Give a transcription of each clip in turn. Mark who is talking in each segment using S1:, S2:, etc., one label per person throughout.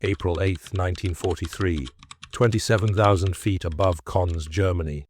S1: April 8, 1943, 27,000 feet above Konz, Germany.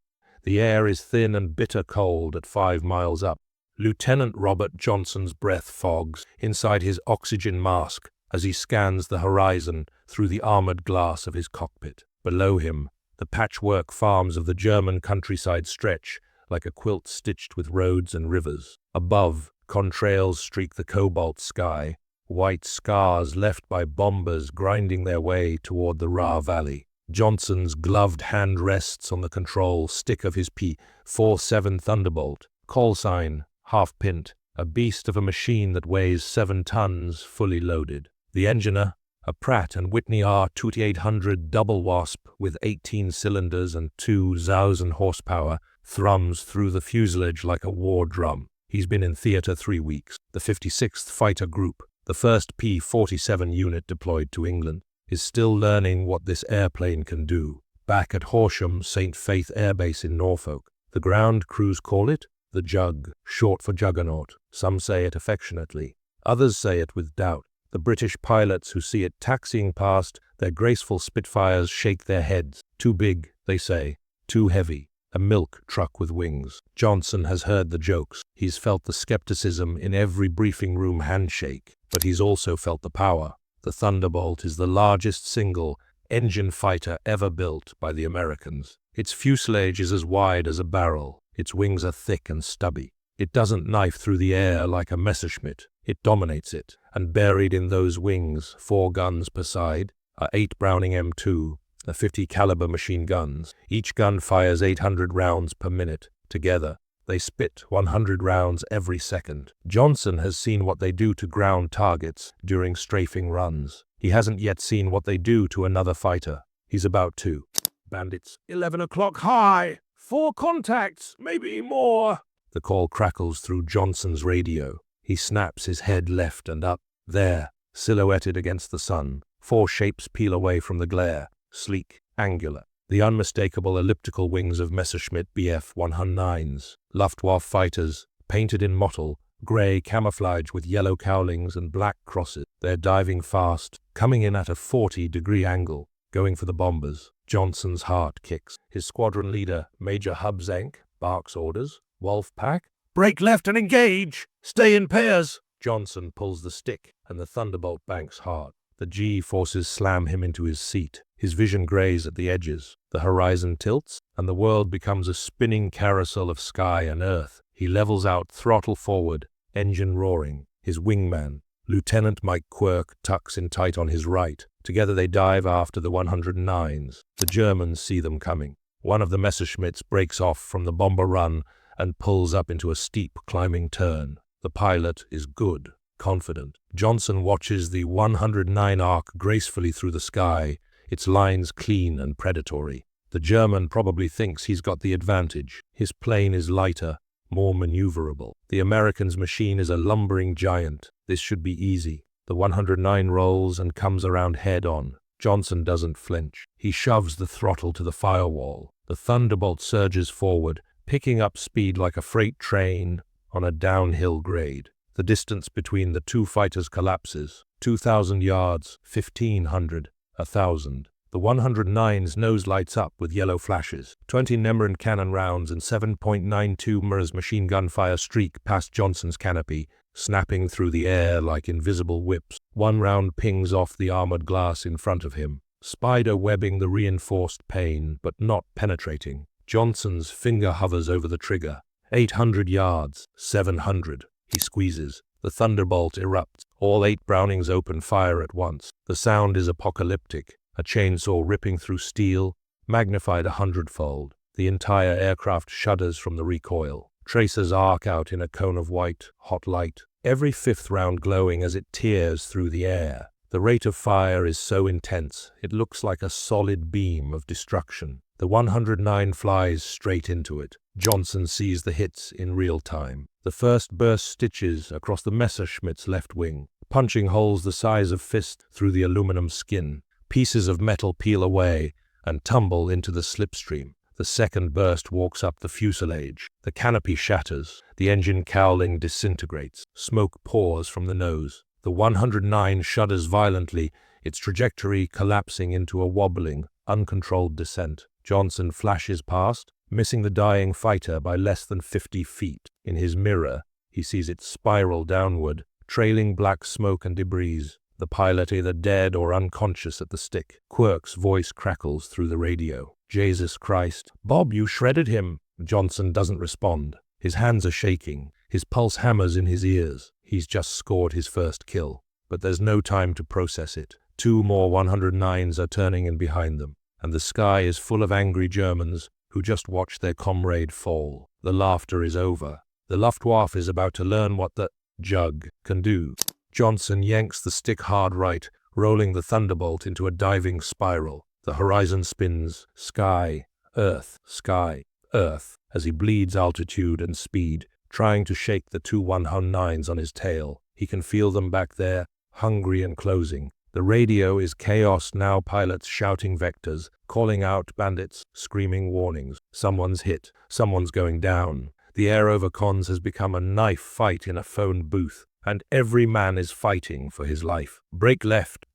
S1: The air is thin and bitter cold at 5 miles up. Lieutenant Robert Johnson's breath fogs inside his oxygen mask as he scans the horizon through the armored glass of his cockpit. Below him, the patchwork farms of the German countryside stretch like a quilt stitched with roads and rivers. Above, contrails streak the cobalt sky, white scars left by bombers grinding their way toward the Ruhr Valley. Johnson's gloved hand rests on the control stick of his P-47 Thunderbolt, call sign half-pint, a beast of a machine that weighs 7 tons fully loaded. The engineer, a Pratt & Whitney R2800 double wasp with 18 cylinders and 2,000 horsepower, thrums through the fuselage like a war drum. He's been in theater 3 weeks. The 56th Fighter Group, the first P-47 unit deployed to England, is still learning what this airplane can do. Back at Horsham, St. Faith Air Base in Norfolk, the ground crews call it the Jug, short for Juggernaut. Some say it affectionately. Others say it with doubt. The British pilots who see it taxiing past their graceful Spitfires shake their heads. Too big, they say. Too heavy. A milk truck with wings. Johnson has heard the jokes. He's felt the skepticism in every briefing room handshake. But he's also felt the power. The Thunderbolt is the largest single engine fighter ever built by the Americans. Its fuselage is as wide as a barrel. Its wings are thick and stubby. It doesn't knife through the air like a Messerschmitt. It dominates it, and buried in those wings, 4 guns per side, are 8 Browning M2, 50 caliber machine guns. Each gun fires 800 rounds per minute. Together, they spit 100 rounds every second. Johnson has seen what they do to ground targets during strafing runs. He hasn't yet seen what they do to another fighter. He's about to. Bandits. 11 o'clock high. 4 contacts, maybe more. The call crackles through Johnson's radio. He snaps his head left and up. There, silhouetted against the sun, 4 shapes peel away from the glare, sleek, angular. The unmistakable elliptical wings of Messerschmitt Bf 109s, Luftwaffe fighters, painted in mottled, grey camouflage with yellow cowlings and black crosses. They're diving fast, coming in at a 40-degree angle, going for the bombers. Johnson's heart kicks. His squadron leader, Major Hubzank, barks orders. Wolfpack, break left and engage! Stay in pairs! Johnson pulls the stick, and the Thunderbolt banks hard. The G-forces slam him into his seat. His vision grays at the edges. The horizon tilts, and the world becomes a spinning carousel of sky and earth. He levels out, throttle forward, engine roaring. His wingman, Lieutenant Mike Quirk, tucks in tight on his right. Together they dive after the 109s. The Germans see them coming. One of the Messerschmitts breaks off from the bomber run and pulls up into a steep climbing turn. The pilot is good, confident. Johnson watches the 109 arc gracefully through the sky, its lines clean and predatory. The German probably thinks he's got the advantage. His plane is lighter, more maneuverable. The American's machine is a lumbering giant. This should be easy. The 109 rolls and comes around head-on. Johnson doesn't flinch. He shoves the throttle to the firewall. The Thunderbolt surges forward, picking up speed like a freight train on a downhill grade. The distance between the 2 fighters collapses. 2,000 yards, 1,500, 1,000. The 109's nose lights up with yellow flashes. 20 Nemrun cannon rounds and 7.92 Mrs machine gun fire streak past Johnson's canopy, snapping through the air like invisible whips. 1 round pings off the armored glass in front of him, spider webbing the reinforced pane, but not penetrating. Johnson's finger hovers over the trigger. 800 yards, 700. He squeezes. The Thunderbolt erupts. All 8 Brownings open fire at once. The sound is apocalyptic. A chainsaw ripping through steel, magnified 100-fold. The entire aircraft shudders from the recoil. Tracers arc out in a cone of white, hot light, every 5th round glowing as it tears through the air. The rate of fire is so intense, it looks like a solid beam of destruction. The 109 flies straight into it. Johnson sees the hits in real time. The first burst stitches across the Messerschmitt's left wing, punching holes the size of fists through the aluminum skin. Pieces of metal peel away and tumble into the slipstream. The second burst walks up the fuselage. The canopy shatters. The engine cowling disintegrates. Smoke pours from the nose. The 109 shudders violently its trajectory collapsing into a wobbling, uncontrolled descent. Johnson flashes past, missing the dying fighter by less than 50 feet. In his mirror, he sees it spiral downward, trailing black smoke and debris. The pilot either dead or unconscious at the stick. Quirk's voice crackles through the radio. Jesus Christ. Bob, you shredded him. Johnson doesn't respond. His hands are shaking. His pulse hammers in his ears. He's just scored his first kill. But there's no time to process it. 2 more 109s are turning in behind them, and the sky is full of angry Germans who just watched their comrade fall. The laughter is over. The Luftwaffe is about to learn what the jug can do. Johnson yanks the stick hard right, rolling the Thunderbolt into a diving spiral. The horizon spins, sky, earth, as he bleeds altitude and speed, trying to shake the 2 109s on his tail. He can feel them back there, hungry and closing. The radio is chaos now, pilots shouting vectors, calling out bandits, screaming warnings. Someone's hit, someone's going down. The air over Konz has become a knife fight in a phone booth, and every man is fighting for his life. Break left,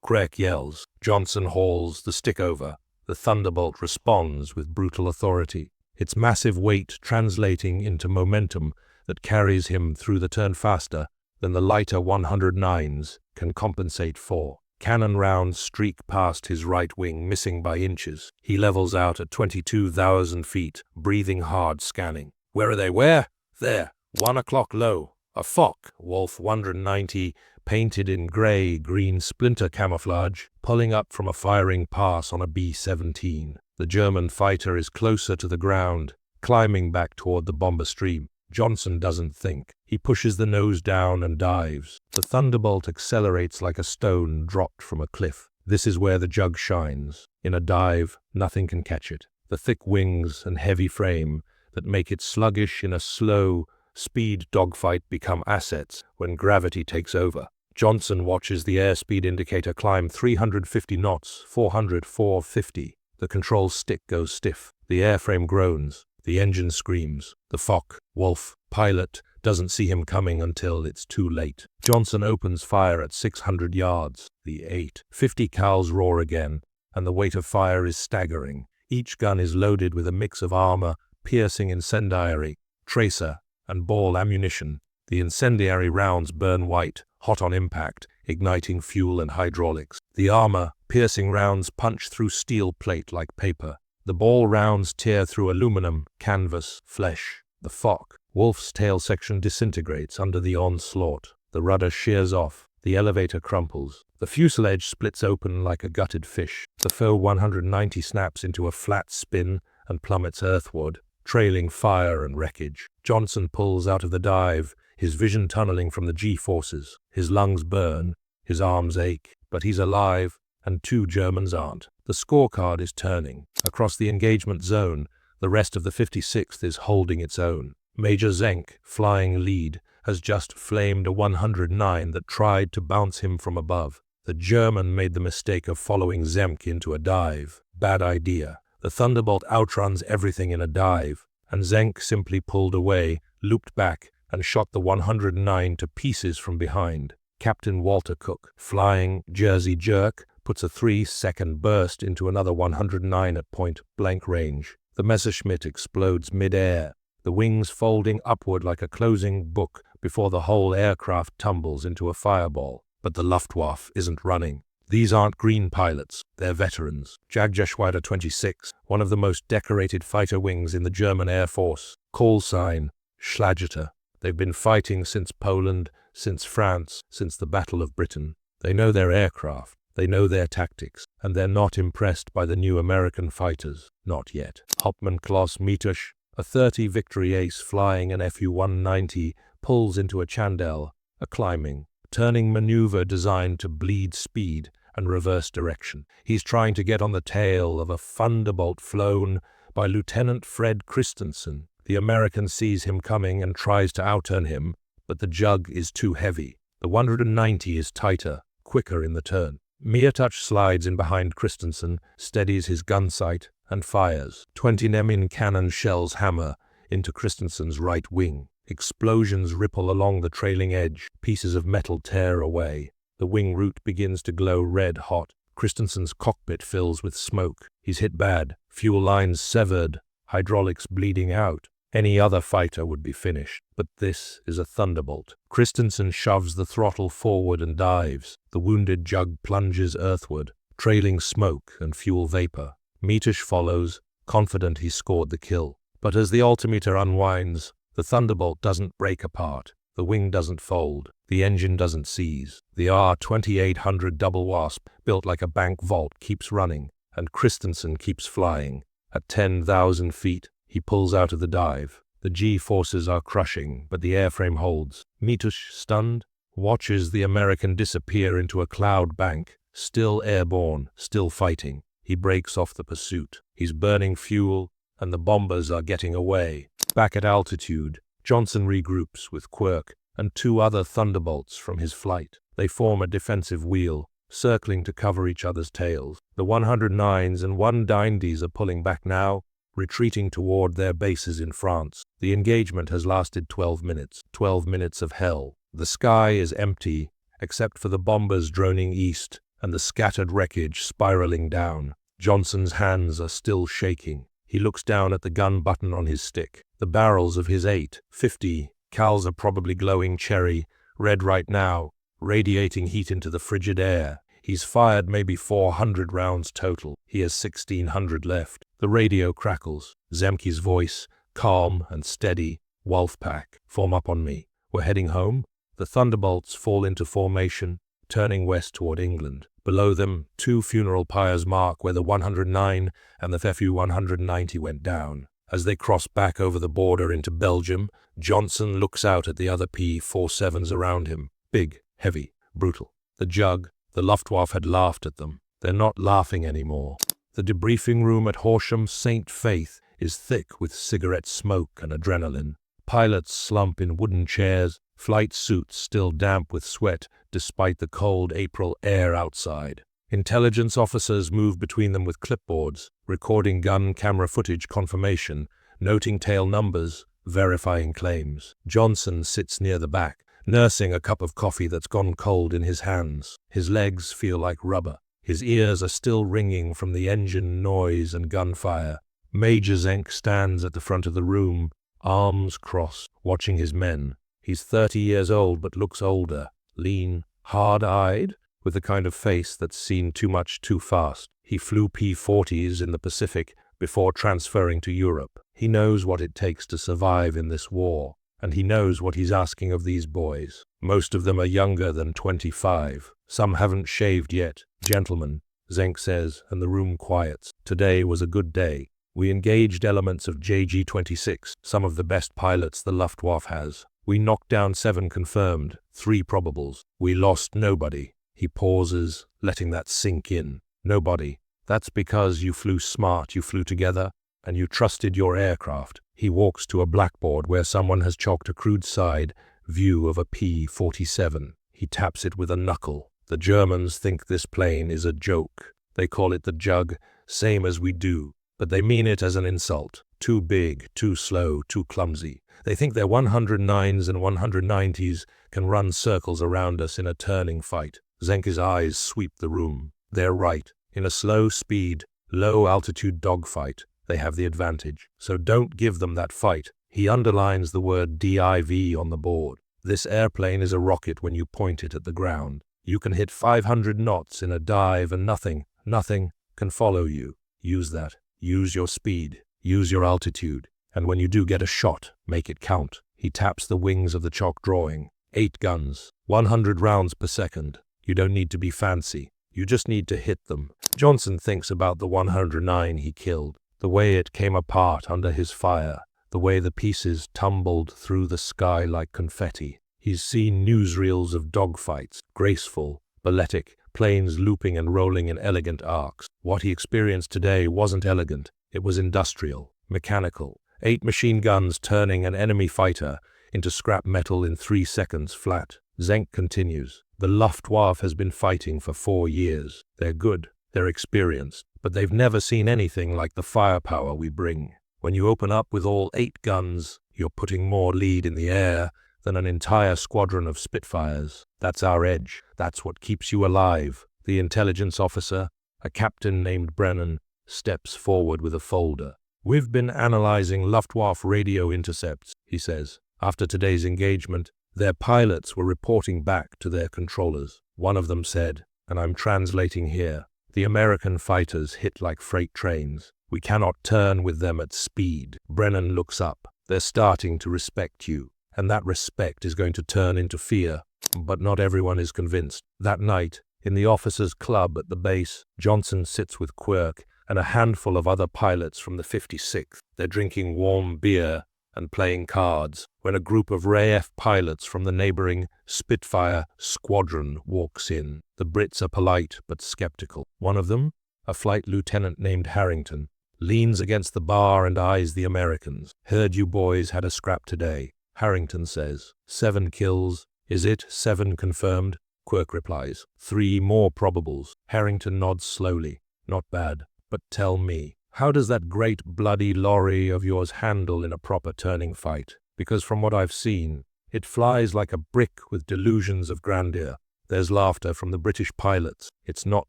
S1: Quirk yells. Johnson hauls the stick over. The Thunderbolt responds with brutal authority, its massive weight translating into momentum that carries him through the turn faster than the lighter 109s can compensate for. Cannon rounds streak past his right wing, missing by inches. He levels out at 22,000 feet, breathing hard, scanning. Where are they? Where? There. 1 o'clock low. A Fock, Wolf 190, painted in grey-green splinter camouflage, pulling up from a firing pass on a B-17. The German fighter is closer to the ground, climbing back toward the bomber stream. Johnson doesn't think. He pushes the nose down and dives. The Thunderbolt accelerates like a stone dropped from a cliff. This is where the jug shines. In a dive, nothing can catch it. The thick wings and heavy frame that make it sluggish in a slow speed dogfight become assets when gravity takes over. Johnson watches the airspeed indicator climb 350 knots, 400, 450. The control stick goes stiff. The airframe groans. The engine screams. The Fock, Wolf, pilot, doesn't see him coming until it's too late. Johnson opens fire at 600 yards. The 8.50 cals roar again, and the weight of fire is staggering. Each gun is loaded with a mix of armor, piercing incendiary, tracer, and ball ammunition. The incendiary rounds burn white, hot on impact, igniting fuel and hydraulics. The armor, piercing rounds punch through steel plate like paper. The ball rounds tear through aluminum, canvas, flesh. The Fock, Wolf's tail section disintegrates under the onslaught. The rudder shears off. The elevator crumples. The fuselage splits open like a gutted fish. The foe 190 snaps into a flat spin and plummets earthward, trailing fire and wreckage. Johnson pulls out of the dive, his vision tunneling from the G-forces. His lungs burn, his arms ache, but he's alive, and 2 Germans aren't. The scorecard is turning. Across the engagement zone, the rest of the 56th is holding its own. Major Zenk, flying lead, has just flamed a 109 that tried to bounce him from above. The German made the mistake of following Zemk into a dive. Bad idea. The Thunderbolt outruns everything in a dive, and Zenk simply pulled away, looped back, and shot the 109 to pieces from behind. Captain Walter Cook, flying Jersey Jerk, puts a 3-second burst into another 109 at point-blank range. The Messerschmitt explodes mid-air, the wings folding upward like a closing book before the whole aircraft tumbles into a fireball. But the Luftwaffe isn't running. These aren't green pilots, they're veterans. Jagdgeschwader 26, one of the most decorated fighter wings in the German Air Force. Call sign, Schlaggeter. They've been fighting since Poland, since France, since the Battle of Britain. They know their aircraft. They know their tactics, and they're not impressed by the new American fighters. Not yet. Hauptmann Klaus Mietusch, a 30 Victory Ace flying an Fu-190, pulls into a chandelle, a climbing, turning maneuver designed to bleed speed and reverse direction. He's trying to get on the tail of a Thunderbolt flown by Lieutenant Fred Christensen. The American sees him coming and tries to outturn him, but the jug is too heavy. The 190 is tighter, quicker in the turn. Mietusch slides in behind Christensen, steadies his gun sight, and fires. 20 Nemin cannon shells hammer into Christensen's right wing. Explosions ripple along the trailing edge. Pieces of metal tear away. The wing root begins to glow red hot. Christensen's cockpit fills with smoke. He's hit bad. Fuel lines severed. Hydraulics bleeding out. Any other fighter would be finished. But this is a Thunderbolt. Christensen shoves the throttle forward and dives. The wounded Jug plunges earthward, trailing smoke and fuel vapor. Metish follows, confident he's scored the kill. But as the altimeter unwinds, the Thunderbolt doesn't break apart. The wing doesn't fold. The engine doesn't seize. The R-2800 double wasp, built like a bank vault, keeps running, and Christensen keeps flying. At 10,000 feet, he pulls out of the dive. The G-forces are crushing, but the airframe holds. Metish, stunned, watches the American disappear into a cloud bank, still airborne, still fighting. He breaks off the pursuit. He's burning fuel, and the bombers are getting away. Back at altitude, Johnson regroups with Quirk and 2 other Thunderbolts from his flight. They form a defensive wheel, circling to cover each other's tails. The 109s and 190s are pulling back now, retreating toward their bases in France. The engagement has lasted 12 minutes. 12 minutes of hell. The sky is empty, except for the bombers droning east and the scattered wreckage spiraling down. Johnson's hands are still shaking. He looks down at the gun button on his stick. The barrels of his 8.50 cals are probably glowing cherry, red right now, radiating heat into the frigid air. He's fired maybe 400 rounds total. He has 1,600 left. The radio crackles. Zemke's voice, calm and steady. Wolfpack, form up on me. We're heading home. The Thunderbolts fall into formation, turning west toward England. Below them, 2 funeral pyres mark where the 109 and the Fu 190 went down. As they cross back over the border into Belgium, Johnson looks out at the other P-47s around him. Big, heavy, brutal. The Jug, the Luftwaffe had laughed at them. They're not laughing anymore. The debriefing room at Horsham St. Faith is thick with cigarette smoke and adrenaline. Pilots slump in wooden chairs, flight suits still damp with sweat despite the cold April air outside. Intelligence officers move between them with clipboards, recording gun camera footage confirmation, noting tail numbers, verifying claims. Johnson sits near the back, nursing a cup of coffee that's gone cold in his hands. His legs feel like rubber. His ears are still ringing from the engine noise and gunfire. Major Zenk stands at the front of the room, arms crossed, watching his men. He's 30 years old but looks older, lean, hard-eyed, with the kind of face that's seen too much too fast. He flew P-40s in the Pacific before transferring to Europe. He knows what it takes to survive in this war, and he knows what he's asking of these boys. Most of them are younger than 25. Some haven't shaved yet. Gentlemen, Zenk says, and the room quiets. Today was a good day. We engaged elements of JG-26, some of the best pilots the Luftwaffe has. We knocked down 7 confirmed, 3 probables. We lost nobody. He pauses, letting that sink in. Nobody. That's because you flew smart, you flew together, and you trusted your aircraft. He walks to a blackboard where someone has chalked a crude side view of a P-47. He taps it with a knuckle. The Germans think this plane is a joke. They call it the Jug, same as we do, but they mean it as an insult. Too big, too slow, too clumsy. They think their 109s and 190s can run circles around us in a turning fight. Zenke's eyes sweep the room. They're right. In a slow-speed, low-altitude dogfight, they have the advantage. So don't give them that fight. He underlines the word DIV on the board. This airplane is a rocket when you point it at the ground. You can hit 500 knots in a dive and nothing can follow you. Use that. Use your speed. Use your altitude. And when you do get a shot, make it count. He taps the wings of the chalk drawing. 8 guns. 100 rounds per second. You don't need to be fancy. You just need to hit them. Johnson thinks about the 109 he killed. The way it came apart under his fire. The way the pieces tumbled through the sky like confetti. He's seen newsreels of dogfights, graceful, balletic, planes looping and rolling in elegant arcs. What he experienced today wasn't elegant. It was industrial, mechanical. 8 machine guns turning an enemy fighter into scrap metal in 3 seconds flat. Zenk continues. The Luftwaffe has been fighting for 4 years. They're good, they're experienced, but they've never seen anything like the firepower we bring. When you open up with all 8 guns, you're putting more lead in the air than an entire squadron of Spitfires. That's our edge. That's what keeps you alive. The intelligence officer, a captain named Brennan, steps forward with a folder. We've been analyzing Luftwaffe radio intercepts, he says. After today's engagement, their pilots were reporting back to their controllers. One of them said, and I'm translating here, the American fighters hit like freight trains. We cannot turn with them at speed. Brennan looks up. They're starting to respect you, and that respect is going to turn into fear. But not everyone is convinced. That night, in the officers' club at the base, Johnson sits with Quirk and a handful of other pilots from the 56th. They're drinking warm beer and playing cards when a group of RAF pilots from the neighboring Spitfire squadron walks in. The Brits are polite but skeptical. One of them, a flight lieutenant named Harrington, leans against the bar and eyes the Americans. Heard you boys had a scrap today, Harrington says. 7 kills. Is it 7 confirmed? Quirk replies. 3 more probables. Harrington nods slowly. Not bad. But tell me, how does that great bloody lorry of yours handle in a proper turning fight? Because from what I've seen, it flies like a brick with delusions of grandeur. There's laughter from the British pilots. It's not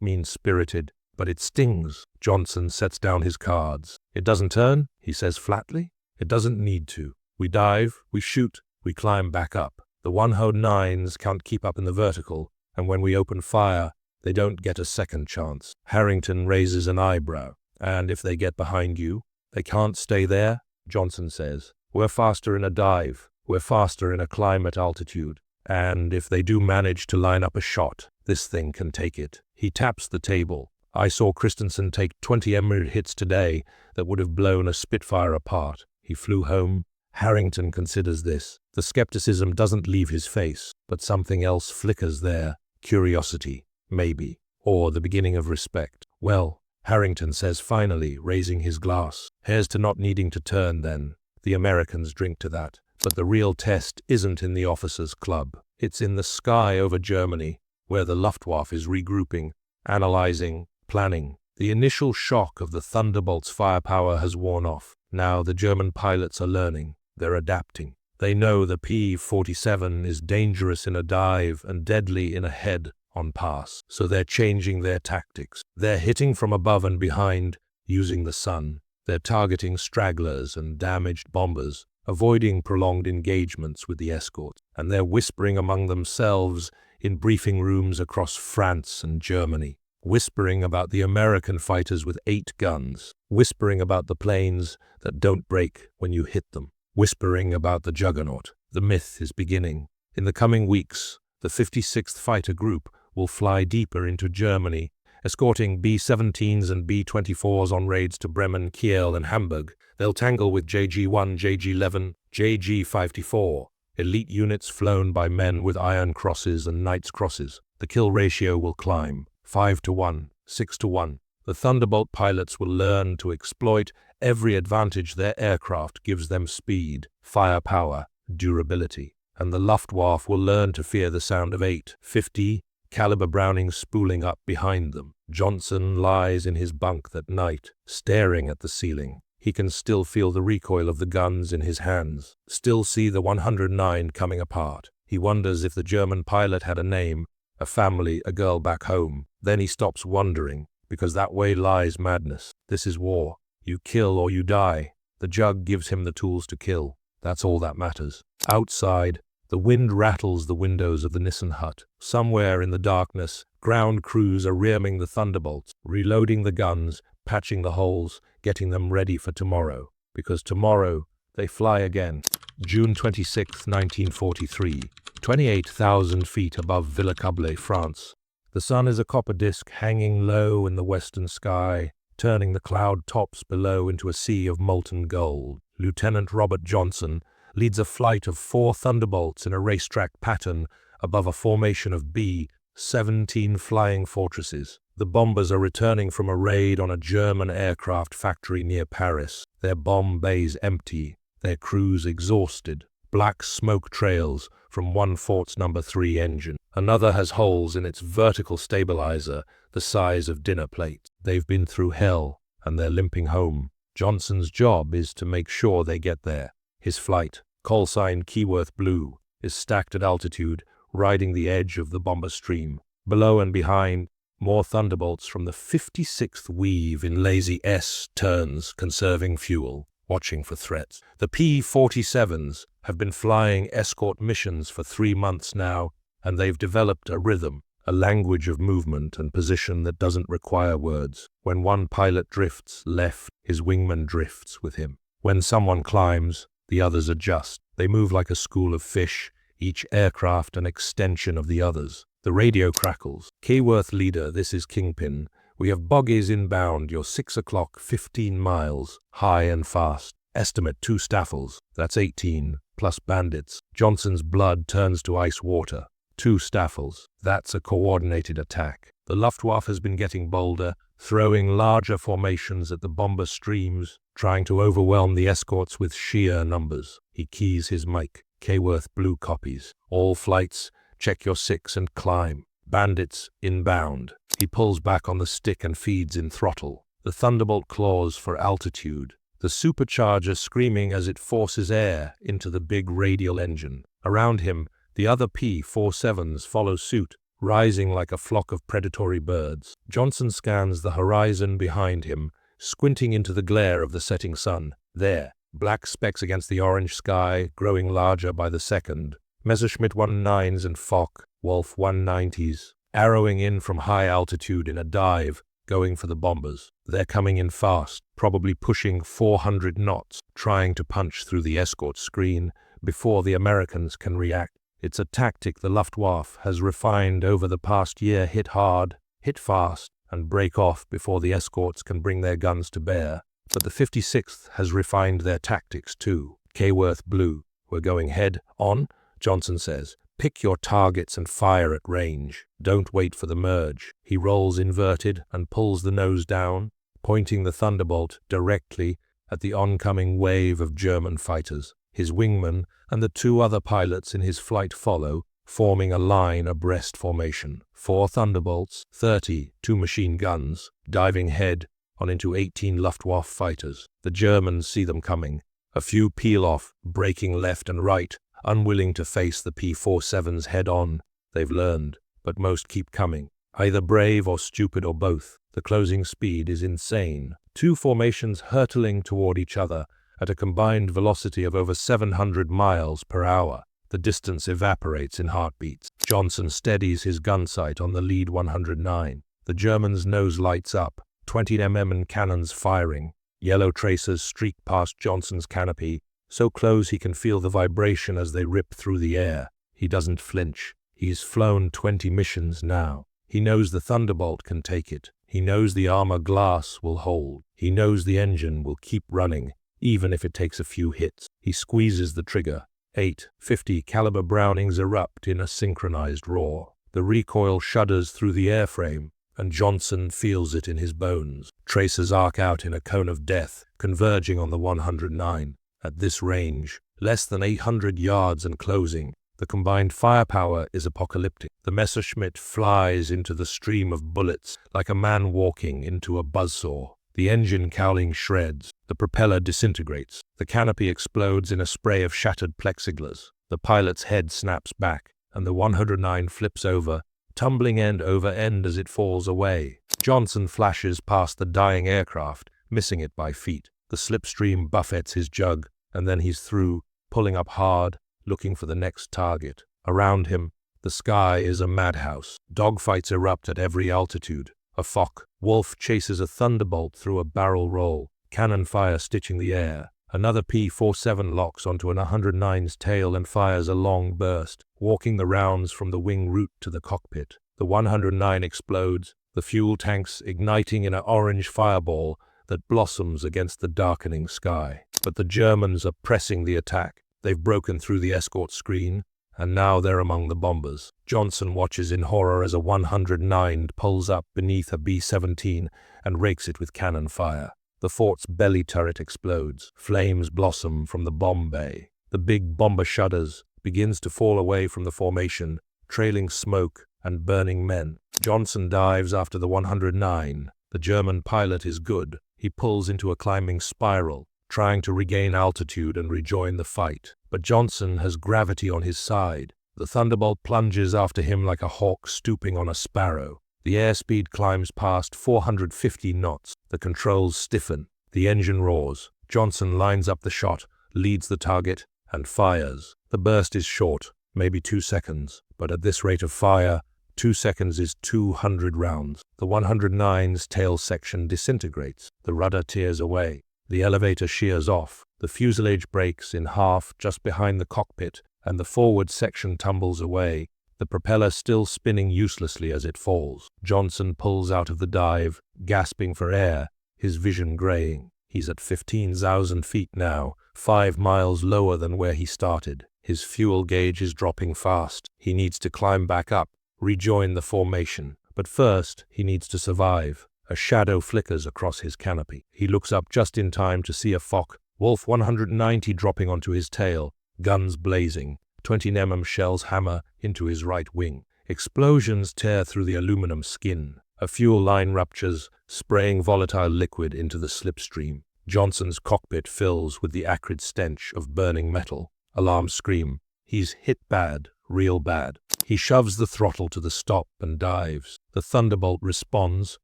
S1: mean-spirited, but it stings. Johnson sets down his cards. It doesn't turn, he says flatly. It doesn't need to. We dive, we shoot, we climb back up. The 109s can't keep up in the vertical, and when we open fire, they don't get a second chance. Harrington raises an eyebrow. And if they get behind you, they can't stay there, Johnson says. We're faster in a dive. We're faster in a climb at altitude. And if they do manage to line up a shot, this thing can take it. He taps the table. I saw Christensen take 20 Emirate hits today that would have blown a Spitfire apart. He flew home. Harrington considers this. The skepticism doesn't leave his face, but something else flickers there. Curiosity, maybe, or the beginning of respect. Well, Harrington says finally, raising his glass. Here's to not needing to turn then. The Americans drink to that. But the real test isn't in the officers' club. It's in the sky over Germany, where the Luftwaffe is regrouping, analyzing, planning. The initial shock of the Thunderbolts' firepower has worn off. Now the German pilots are learning. They're adapting. They know the P-47 is dangerous in a dive and deadly in a head-on pass. So they're changing their tactics. They're hitting from above and behind, using the sun. They're targeting stragglers and damaged bombers, avoiding prolonged engagements with the escort. And they're whispering among themselves in briefing rooms across France and Germany. Whispering about the American fighters with 8 guns. Whispering about the planes that don't break when you hit them. Whispering about the juggernaut. The myth is beginning. In the coming weeks, the 56th Fighter Group will fly deeper into Germany, escorting B-17s and B-24s on raids to Bremen, Kiel, and Hamburg. They'll tangle with JG-1, JG-11, JG-54, elite units flown by men with Iron Crosses and Knight's Crosses. The kill ratio will climb, 5-1, 6-1. The Thunderbolt pilots will learn to exploit every advantage their aircraft gives them: speed, firepower, durability. And the Luftwaffe will learn to fear the sound of 8.50 caliber Brownings spooling up behind them. Johnson lies in his bunk that night, staring at the ceiling. He can still feel the recoil of the guns in his hands, still see the 109 coming apart. He wonders if the German pilot had a name, a family, a girl back home. Then he stops wondering, because that way lies madness. This is war. You kill or you die. The Jug gives him the tools to kill. That's all that matters. Outside, the wind rattles the windows of the Nissen hut. Somewhere in the darkness, ground crews are rearming the Thunderbolts, reloading the guns, patching the holes, getting them ready for tomorrow. Because tomorrow, they fly again. June 26, 1943, 28,000 feet above Villacable, France. The sun is a copper disk hanging low in the western sky, turning the cloud tops below into a sea of molten gold. Lieutenant Robert Johnson leads a flight of 4 Thunderbolts in a racetrack pattern above a formation of B-17 flying fortresses. The bombers are returning from a raid on a German aircraft factory near Paris, their bomb bays empty, their crews exhausted. Black smoke trails from one fort's No. 3 engine. Another has holes in its vertical stabilizer the size of dinner plates. They've been through hell, and they're limping home. Johnson's job is to make sure they get there. His flight, call sign Keyworth Blue, is stacked at altitude, riding the edge of the bomber stream. Below and behind, more Thunderbolts from the 56th weave in lazy S-turns, conserving fuel, watching for threats. The P-47s have been flying escort missions for 3 months now, and they've developed a rhythm, a language of movement and position that doesn't require words. When one pilot drifts left, his wingman drifts with him. When someone climbs, the others adjust. They move like a school of fish, each aircraft an extension of the others. The radio crackles. Keyworth leader, this is Kingpin. We have boggies inbound, you're 6 o'clock, 15 miles, high and fast. Estimate 2 staffels, that's 18, plus bandits. Johnson's blood turns to ice water. 2 staffels, that's a coordinated attack. The Luftwaffe has been getting bolder, throwing larger formations at the bomber streams, trying to overwhelm the escorts with sheer numbers. He keys his mic. Keyworth blue copies. All flights, check your 6 and climb. Bandits inbound. He pulls back on the stick and feeds in throttle. The Thunderbolt claws for altitude. The supercharger screaming as it forces air into the big radial engine. Around him, the other P-47s follow suit, rising like a flock of predatory birds. Johnson scans the horizon behind him, squinting into the glare of the setting sun. There, black specks against the orange sky, growing larger by the second. Messerschmitt 19s and Fock, Wolf 190s, arrowing in from high altitude in a dive, going for the bombers. They're coming in fast, probably pushing 400 knots, trying to punch through the escort screen before the Americans can react. It's a tactic the Luftwaffe has refined over the past year: hit hard, hit fast, and break off before the escorts can bring their guns to bear. But the 56th has refined their tactics too. Keyworth blue, we're going head on, Johnson says. Pick your targets and fire at range. Don't wait for the merge. He rolls inverted and pulls the nose down, pointing the Thunderbolt directly at the oncoming wave of German fighters. His wingman and the 2 other pilots in his flight follow, forming a line abreast formation. 4 Thunderbolts, 32 machine guns, diving head on into 18 Luftwaffe fighters. The Germans see them coming. A few peel off, braking left and right, unwilling to face the P-47s head-on. They've learned, but most keep coming. Either brave or stupid or both. The closing speed is insane. 2 formations hurtling toward each other at a combined velocity of over 700 miles per hour. The distance evaporates in heartbeats. Johnson steadies his gun sight on the lead 109. The German's nose lights up, 20 mm cannons firing. Yellow tracers streak past Johnson's canopy, so close he can feel the vibration as they rip through the air. He doesn't flinch. He's flown 20 missions now. He knows the Thunderbolt can take it. He knows the armor glass will hold. He knows the engine will keep running, even if it takes a few hits. He squeezes the trigger. 8.50 caliber Brownings erupt in a synchronized roar. The recoil shudders through the airframe, and Johnson feels it in his bones. Tracers arc out in a cone of death, converging on the 109. At this range, less than 800 yards and closing, the combined firepower is apocalyptic. The Messerschmitt flies into the stream of bullets like a man walking into a buzzsaw. The engine cowling shreds. The propeller disintegrates. The canopy explodes in a spray of shattered plexiglass. The pilot's head snaps back, and the 109 flips over, tumbling end over end as it falls away. Johnson flashes past the dying aircraft, missing it by feet. The slipstream buffets his jug, and then he's through, pulling up hard, looking for the next target. Around him, the sky is a madhouse. Dogfights erupt at every altitude. A Fock Wolf chases a Thunderbolt through a barrel roll, cannon fire stitching the air. Another P-47 locks onto an 109's tail and fires a long burst, walking the rounds from the wing root to the cockpit. The 109 explodes, the fuel tanks igniting in an orange fireball that blossoms against the darkening sky. But the Germans are pressing the attack. They've broken through the escort screen, and now they're among the bombers. Johnson watches in horror as a 109 pulls up beneath a B-17 and rakes it with cannon fire. The fort's belly turret explodes. Flames blossom from the bomb bay. The big bomber shudders, begins to fall away from the formation, trailing smoke and burning men. Johnson dives after the 109. The German pilot is good. He pulls into a climbing spiral, trying to regain altitude and rejoin the fight. But Johnson has gravity on his side. The Thunderbolt plunges after him like a hawk stooping on a sparrow. The airspeed climbs past 450 knots. The controls stiffen. The engine roars. Johnson lines up the shot, leads the target, and fires. The burst is short, maybe 2 seconds, but at this rate of fire, 2 seconds is 200 rounds. The 109's tail section disintegrates. The rudder tears away. The elevator shears off. The fuselage breaks in half just behind the cockpit, and the forward section tumbles away, the propeller still spinning uselessly as it falls. Johnson pulls out of the dive, gasping for air, his vision graying. He's at 15,000 feet now, 5 miles lower than where he started. His fuel gauge is dropping fast. He needs to climb back up, rejoin the formation. But first, he needs to survive. A shadow flickers across his canopy. He looks up just in time to see a Fock Wolf 190 dropping onto his tail, guns blazing. 20 mm shells hammer into his right wing. Explosions tear through the aluminum skin. A fuel line ruptures, spraying volatile liquid into the slipstream. Johnson's cockpit fills with the acrid stench of burning metal. Alarm scream. He's hit bad, real bad. He shoves the throttle to the stop and dives. The Thunderbolt responds,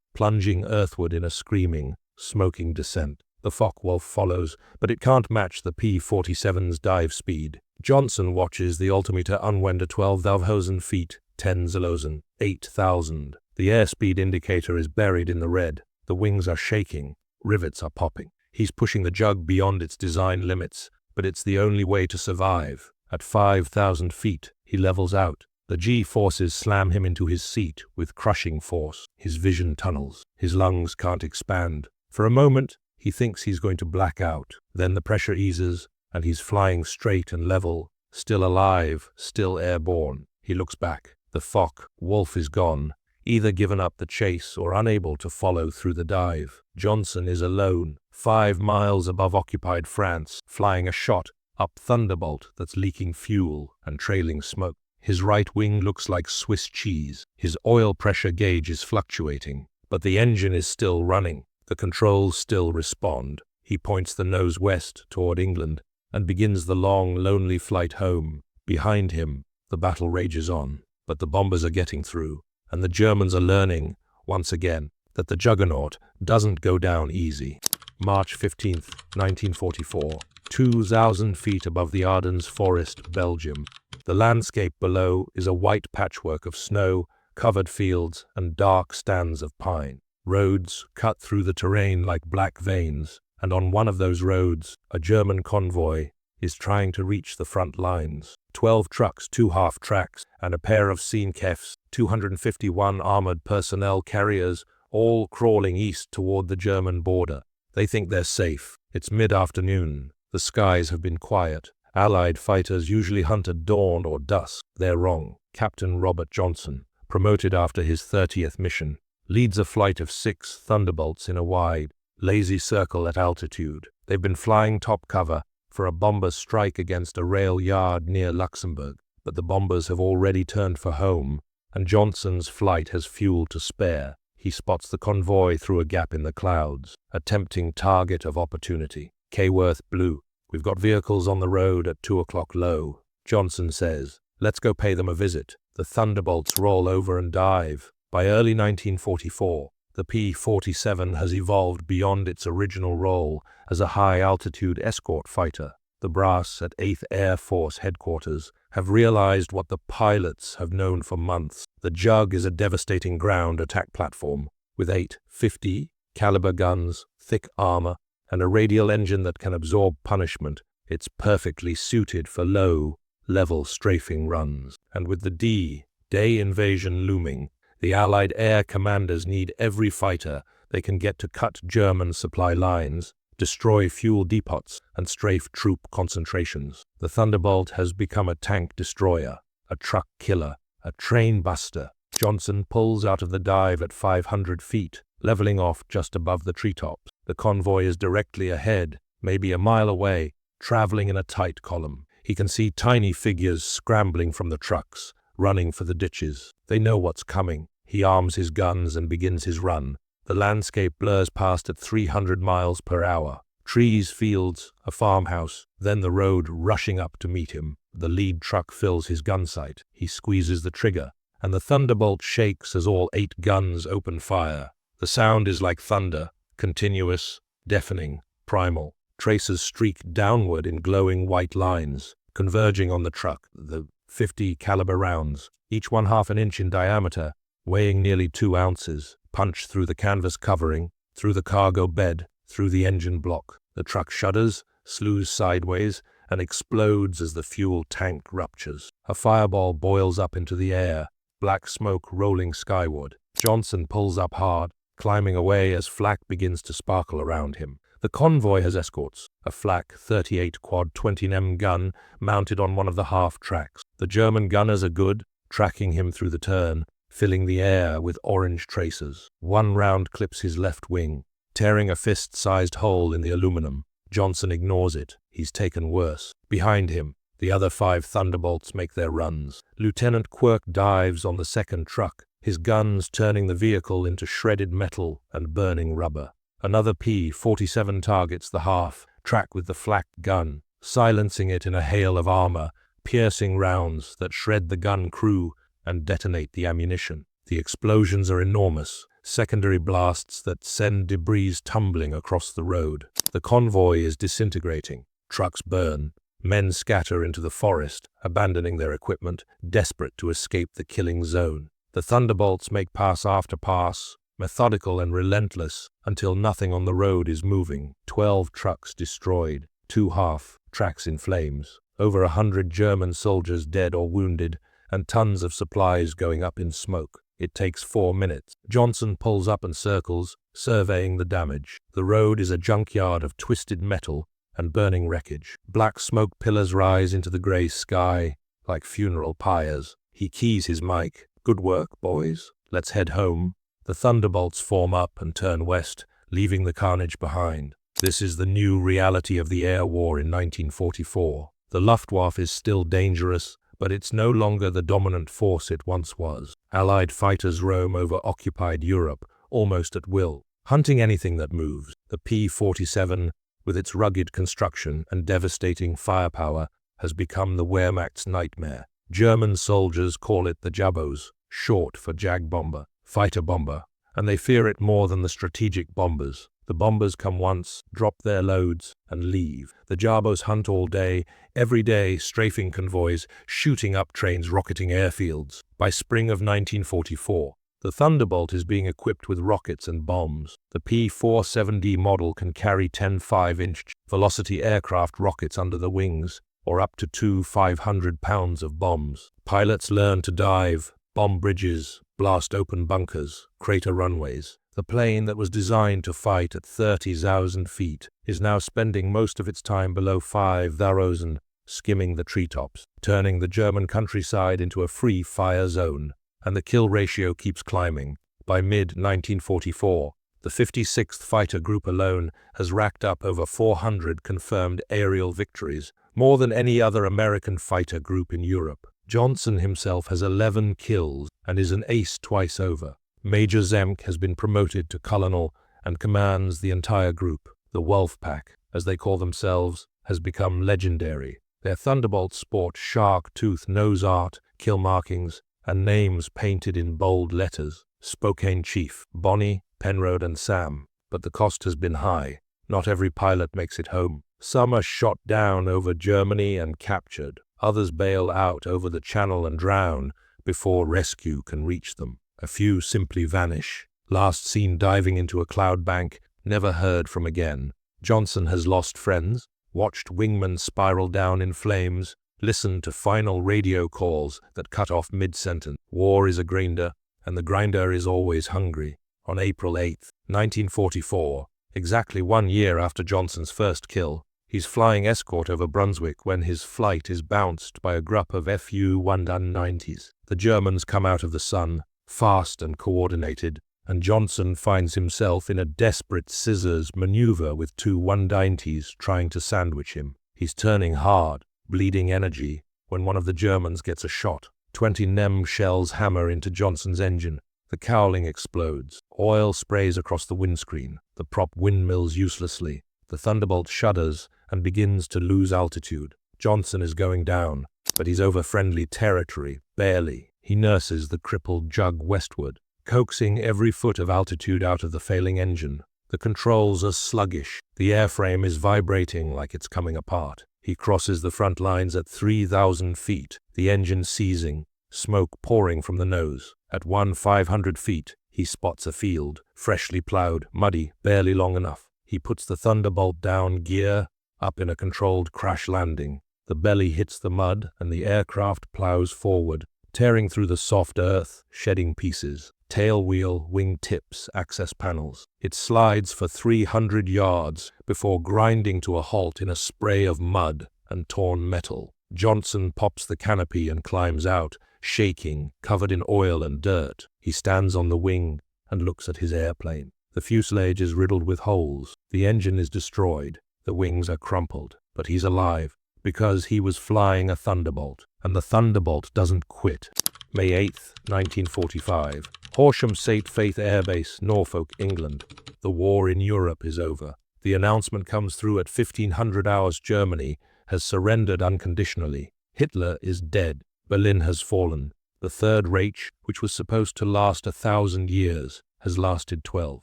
S1: plunging earthward in a screaming, smoking descent. The Focke-Wulf follows, but it can't match the P-47's dive speed. Johnson watches the altimeter unwender 12,000 feet, 10,000, 8,000. The airspeed indicator is buried in the red. The wings are shaking. Rivets are popping. He's pushing the jug beyond its design limits, but it's the only way to survive. At 5,000 feet, he levels out. The G-forces slam him into his seat with crushing force. His vision tunnels. His lungs can't expand. For a moment, he thinks he's going to black out. Then the pressure eases, and he's flying straight and level, still alive, still airborne. He looks back. The Focke-Wulf is gone, either given up the chase or unable to follow through the dive. Johnson is alone, 5 miles above occupied France, flying a shot up Thunderbolt that's leaking fuel and trailing smoke. His right wing looks like Swiss cheese. His oil pressure gauge is fluctuating, but the engine is still running. The controls still respond. He points the nose west toward England and begins the long, lonely flight home. Behind him, the battle rages on, but the bombers are getting through, and the Germans are learning, once again, that the juggernaut doesn't go down easy. March 15th, 1944. 2,000 feet above the Ardennes forest, Belgium. The landscape below is a white patchwork of snow, covered fields, and dark stands of pine. Roads cut through the terrain like black veins, and on one of those roads, a German convoy is trying to reach the front lines. 12 trucks, 2 half-tracks, and a pair of Seenkefs, 251 armored personnel carriers, all crawling east toward the German border. They think they're safe. It's mid-afternoon. The skies have been quiet. Allied fighters usually hunt at dawn or dusk. They're wrong. Captain Robert Johnson, promoted after his 30th mission, leads a flight of 6 Thunderbolts in a wide, lazy circle at altitude. They've been flying top cover for a bomber strike against a rail yard near Luxembourg, but the bombers have already turned for home, and Johnson's flight has fuel to spare. He spots the convoy through a gap in the clouds, a tempting target of opportunity. Kworth Blue. We've got vehicles on the road at 2 o'clock low. Johnson says, let's go pay them a visit. The Thunderbolts roll over and dive. By early 1944, the P-47 has evolved beyond its original role as a high-altitude escort fighter. The brass at 8th Air Force headquarters have realized what the pilots have known for months. The Jug is a devastating ground attack platform with 8 50 caliber guns, thick armor, and a radial engine that can absorb punishment. It's perfectly suited for low-level strafing runs. And with the D-Day invasion looming, the Allied air commanders need every fighter they can get to cut German supply lines, destroy fuel depots, and strafe troop concentrations. The Thunderbolt has become a tank destroyer, a truck killer, a train buster. Johnson pulls out of the dive at 500 feet, leveling off just above the treetops. The convoy is directly ahead, maybe a mile away, traveling in a tight column. He can see tiny figures scrambling from the trucks, running for the ditches. They know what's coming. He arms his guns and begins his run. The landscape blurs past at 300 miles per hour. Trees, fields, a farmhouse, then the road rushing up to meet him. The lead truck fills his gun sight. He squeezes the trigger, and the Thunderbolt shakes as all 8 guns open fire. The sound is like thunder, continuous, deafening, primal. Tracers streak downward in glowing white lines, converging on the truck. The 50 caliber rounds, each 1/2 an inch in diameter, weighing nearly 2 ounces, punch through the canvas covering, through the cargo bed, through the engine block. The truck shudders, slews sideways, and explodes as the fuel tank ruptures. A fireball boils up into the air, black smoke rolling skyward. Johnson pulls up hard, climbing away as flak begins to sparkle around him. The convoy has escorts, a flak 38 quad 20mm gun mounted on one of the half tracks. The German gunners are good, tracking him through the turn, filling the air with orange tracers. One round clips his left wing, tearing a fist-sized hole in the aluminum. Johnson ignores it. He's taken worse. Behind him, the other 5 Thunderbolts make their runs. Lieutenant Quirk dives on the second truck, his guns turning the vehicle into shredded metal and burning rubber. Another P-47 targets the half track with the flak gun, silencing it in a hail of armor, piercing rounds that shred the gun crew and detonate the ammunition. The explosions are enormous, secondary blasts that send debris tumbling across the road. The convoy is disintegrating. Trucks burn. Men scatter into the forest, abandoning their equipment, desperate to escape the killing zone. The Thunderbolts make pass after pass, methodical and relentless, until nothing on the road is moving. 12 trucks destroyed, 2 half tracks in flames, over 100 German soldiers dead or wounded, and tons of supplies going up in smoke. It takes 4 minutes. Johnson pulls up and circles, surveying the damage. The road is a junkyard of twisted metal and burning wreckage. Black smoke pillars rise into the grey sky like funeral pyres. He keys his mic. "Good work, boys. Let's head home." The Thunderbolts form up and turn west, leaving the carnage behind. This is the new reality of the air war in 1944. The Luftwaffe is still dangerous, but it's no longer the dominant force it once was. Allied fighters roam over occupied Europe, almost at will, hunting anything that moves. The P-47, with its rugged construction and devastating firepower, has become the Wehrmacht's nightmare. German soldiers call it the Jabos, short for Jag Bomber, fighter bomber, and they fear it more than the strategic bombers. The bombers come once, drop their loads, and leave. The Jabos hunt all day, every day, strafing convoys, shooting up trains, rocketing airfields. By spring of 1944, the Thunderbolt is being equipped with rockets and bombs. The P-47D model can carry 10 5-inch velocity aircraft rockets under the wings, or up to 2 500-pounds of bombs. Pilots learn to dive, bomb bridges, blast open bunkers, crater runways. The plane that was designed to fight at 30,000 feet is now spending most of its time below 5,000, skimming the treetops, turning the German countryside into a free fire zone, and the kill ratio keeps climbing. By mid-1944, the 56th Fighter Group alone has racked up over 400 confirmed aerial victories, more than any other American fighter group in Europe. Johnson himself has 11 kills and is an ace twice over. Major Zemk has been promoted to colonel and commands the entire group. The Wolf Pack, as they call themselves, has become legendary. Their Thunderbolts sport shark-tooth nose art, kill markings, and names painted in bold letters. Spokane Chief, Bonnie, Penrod, and Sam. But the cost has been high. Not every pilot makes it home. Some are shot down over Germany and captured. Others bail out over the channel and drown before rescue can reach them. A few simply vanish. Last seen diving into a cloud bank, never heard from again. Johnson has lost friends, watched wingmen spiral down in flames, listened to final radio calls that cut off mid-sentence. War is a grinder, and the grinder is always hungry. On April 8, 1944, exactly 1 year after Johnson's first kill, he's flying escort over Brunswick when his flight is bounced by a group of Fu-190s. The Germans come out of the sun, fast and coordinated, and Johnson finds himself in a desperate scissors maneuver with 2 190s trying to sandwich him. He's turning hard, bleeding energy, when one of the Germans gets a shot. 20 NEM shells hammer into Johnson's engine. The cowling explodes. Oil sprays across the windscreen. The prop windmills uselessly. The Thunderbolt shudders and begins to lose altitude. Johnson is going down, but he's over friendly territory, barely. He nurses the crippled jug westward, coaxing every foot of altitude out of the failing engine. The controls are sluggish. The airframe is vibrating like it's coming apart. He crosses the front lines at 3,000 feet, the engine seizing, smoke pouring from the nose. At 500 feet, he spots a field, freshly plowed, muddy, barely long enough. He puts the Thunderbolt down, gear up in a controlled crash landing. The belly hits the mud and the aircraft plows forward, tearing through the soft earth, shedding pieces. Tail wheel, wing tips, access panels. It slides for 300 yards before grinding to a halt in a spray of mud and torn metal. Johnson pops the canopy and climbs out, shaking, covered in oil and dirt. He stands on the wing and looks at his airplane. The fuselage is riddled with holes. The engine is destroyed. The wings are crumpled. But he's alive because he was flying a Thunderbolt, and the Thunderbolt doesn't quit. May 8th, 1945. Horsham St. Faith Air Base, Norfolk, England. The war in Europe is over. The announcement comes through at 1500 hours. Germany has surrendered unconditionally. Hitler is dead. Berlin has fallen. The Third Reich, which was supposed to last 1,000 years, has lasted 12.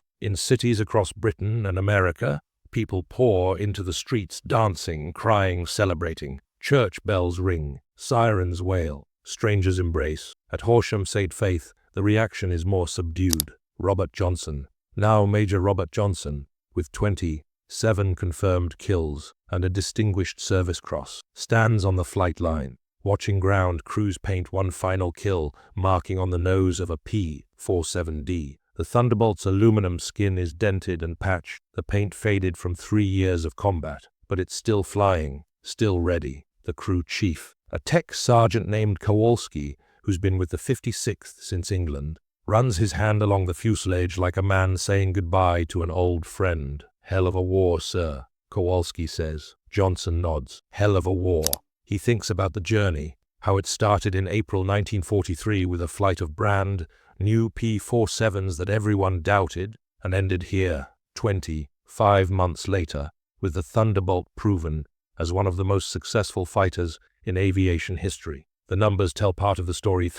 S1: In cities across Britain and America, people pour into the streets, dancing, crying, celebrating. Church bells ring. Sirens wail. Strangers embrace. At Horsham St. Faith, the reaction is more subdued. Robert Johnson, now Major Robert Johnson, with 27 confirmed kills and a Distinguished Service Cross, stands on the flight line, watching ground crews paint one final kill, marking on the nose of a P-47D. The Thunderbolt's aluminum skin is dented and patched, the paint faded from 3 years of combat, but it's still flying, still ready. The crew chief, a tech sergeant named Kowalski, who's been with the 56th since England, runs his hand along the fuselage like a man saying goodbye to an old friend. "Hell of a war, sir," Kowalski says. Johnson nods. Hell of a war. He thinks about the journey, how it started in April 1943 with a flight of brand new P-47s that everyone doubted, and ended here, 25 months later, with the Thunderbolt proven as one of the most successful fighters in aviation history. The numbers tell part of the story: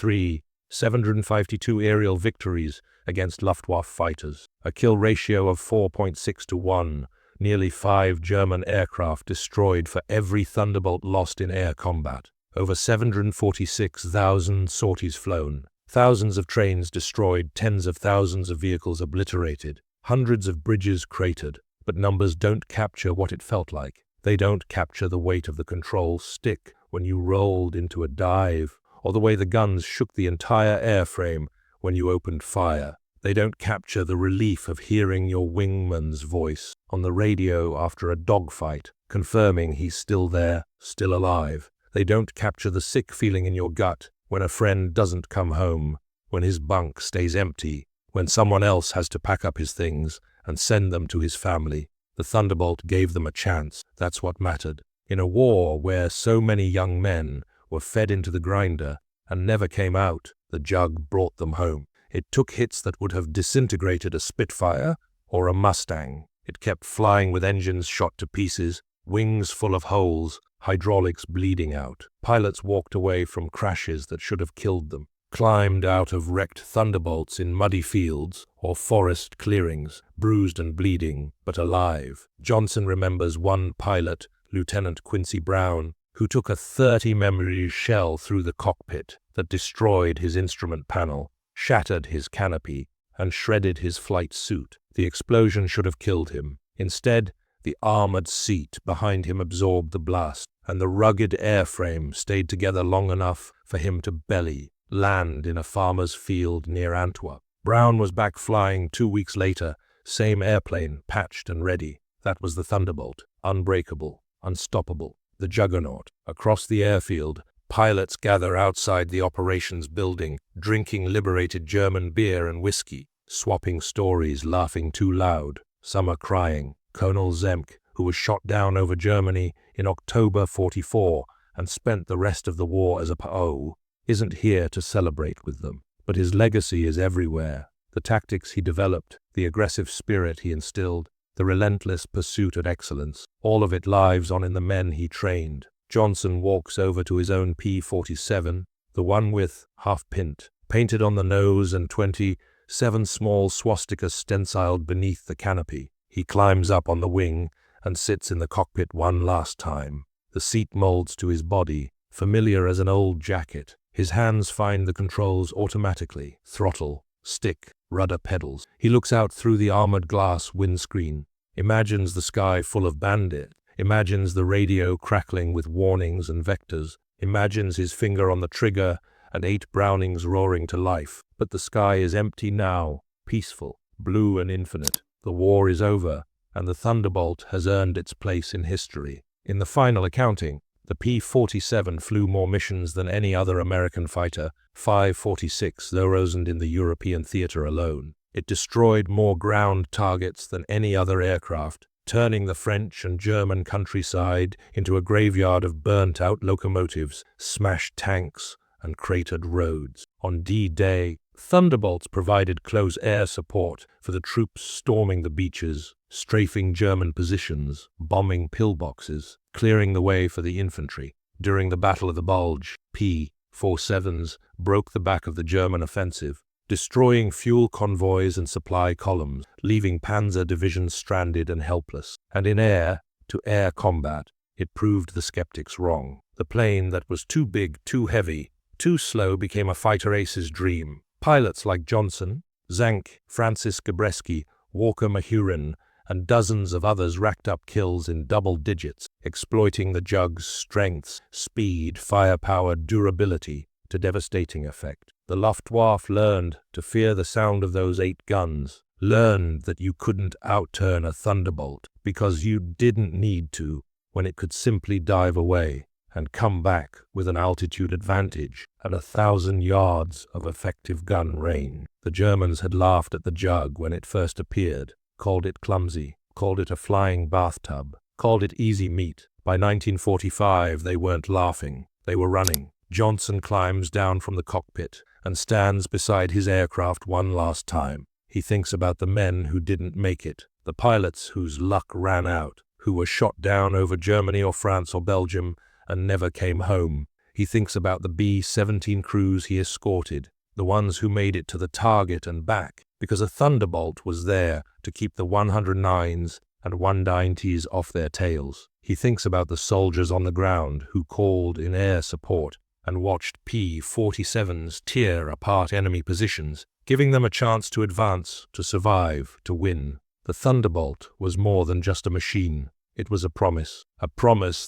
S1: 752 aerial victories against Luftwaffe fighters, a kill ratio of 4.6 to 1, nearly 5 German aircraft destroyed for every Thunderbolt lost in air combat, over 746,000 sorties flown, thousands of trains destroyed, tens of thousands of vehicles obliterated, hundreds of bridges cratered. But numbers don't capture what it felt like. They don't capture the weight of the control stick when you rolled into a dive, or the way the guns shook the entire airframe when you opened fire. They don't capture the relief of hearing your wingman's voice on the radio after a dogfight, confirming he's still there, still alive. They don't capture the sick feeling in your gut when a friend doesn't come home, when his bunk stays empty, when someone else has to pack up his things and send them to his family. The Thunderbolt gave them a chance. That's what mattered. In a war where so many young men were fed into the grinder and never came out, the jug brought them home. It took hits that would have disintegrated a Spitfire or a Mustang. It kept flying with engines shot to pieces, wings full of holes, hydraulics bleeding out. Pilots walked away from crashes that should have killed them, climbed out of wrecked Thunderbolts in muddy fields or forest clearings, bruised and bleeding, but alive. Johnson remembers one pilot, Lieutenant Quincy Brown, who took a 30-memory shell through the cockpit that destroyed his instrument panel, shattered his canopy, and shredded his flight suit. The explosion should have killed him. Instead, the armored seat behind him absorbed the blast, and the rugged airframe stayed together long enough for him to land in a farmer's field near Antwerp. Brown was back flying 2 weeks later, same airplane, patched and ready. That was the Thunderbolt, unbreakable, unstoppable, the juggernaut. Across the airfield, pilots gather outside the operations building, drinking liberated German beer and whiskey, swapping stories, laughing too loud. Some are crying. Colonel Zemke, who was shot down over Germany in October 44 and spent the rest of the war as a PO, isn't here to celebrate with them. But his legacy is everywhere. The tactics he developed, the aggressive spirit he instilled, the relentless pursuit at excellence. All of it lives on in the men he trained. Johnson walks over to his own P-47, the one with half-pint, painted on the nose and 27 small swastikas stenciled beneath the canopy. He climbs up on the wing and sits in the cockpit one last time. The seat molds to his body, familiar as an old jacket. His hands find the controls automatically: throttle, stick, rudder, pedals. He looks out through the armored glass windscreen, imagines the sky full of bandits, imagines the radio crackling with warnings and vectors, imagines his finger on the trigger and 8 Brownings roaring to life. But the sky is empty now, peaceful, blue and infinite. The war is over, and the Thunderbolt has earned its place in history. In the final accounting, the P-47 flew more missions than any other American fighter, 546 those in the European theater alone. It destroyed more ground targets than any other aircraft, turning the French and German countryside into a graveyard of burnt-out locomotives, smashed tanks, and cratered roads. On D-Day, Thunderbolts provided close air support for the troops storming the beaches, strafing German positions, bombing pillboxes, clearing the way for the infantry. During the Battle of the Bulge, P-47s broke the back of the German offensive, destroying fuel convoys and supply columns, leaving panzer divisions stranded and helpless. And in air-to-air combat, it proved the skeptics wrong. The plane that was too big, too heavy, too slow became a fighter ace's dream. Pilots like Johnson, Zank, Francis Gabreski, Walker Mahurin, and dozens of others racked up kills in double digits, exploiting the Jug's strengths, speed, firepower, durability to devastating effect. The Luftwaffe learned to fear the sound of those 8 guns, learned that you couldn't outturn a Thunderbolt because you didn't need to, when it could simply dive away and come back with an altitude advantage and 1,000 yards of effective gun range. The Germans had laughed at the Jug when it first appeared, called it clumsy, called it a flying bathtub, called it easy meat. By 1945, they weren't laughing, they were running. Johnson climbs down from the cockpit and stands beside his aircraft one last time. He thinks about the men who didn't make it, the pilots whose luck ran out, who were shot down over Germany or France or Belgium and never came home. He thinks about the B-17 crews he escorted, the ones who made it to the target and back, because a Thunderbolt was there to keep the 109s and 190s off their tails. He thinks about the soldiers on the ground who called in air support and watched P-47s tear apart enemy positions, giving them a chance to advance, to survive, to win. The Thunderbolt was more than just a machine. It was a promise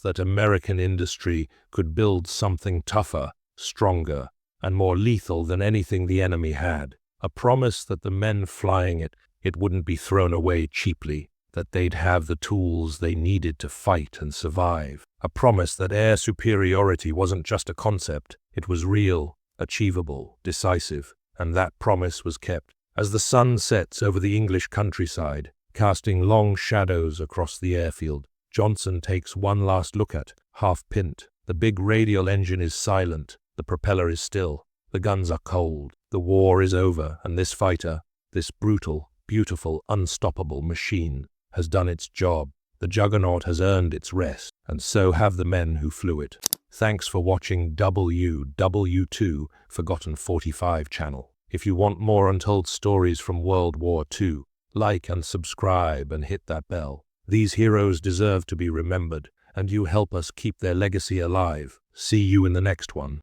S1: that American industry could build something tougher, stronger, and more lethal than anything the enemy had. A promise that the men flying it wouldn't be thrown away cheaply, that they'd have the tools they needed to fight and survive. A promise that air superiority wasn't just a concept, it was real, achievable, decisive, and that promise was kept. As the sun sets over the English countryside, casting long shadows across the airfield, Johnson takes one last look at half-pint. The big radial engine is silent, the propeller is still, the guns are cold. The war is over, and this fighter, this brutal, beautiful, unstoppable machine, has done its job. The Juggernaut has earned its rest, and so have the men who flew it. Thanks for watching WW2 Forgotten 45 channel. If you want more untold stories from World War II, like and subscribe and hit that bell. These heroes deserve to be remembered, and you help us keep their legacy alive. See you in the next one.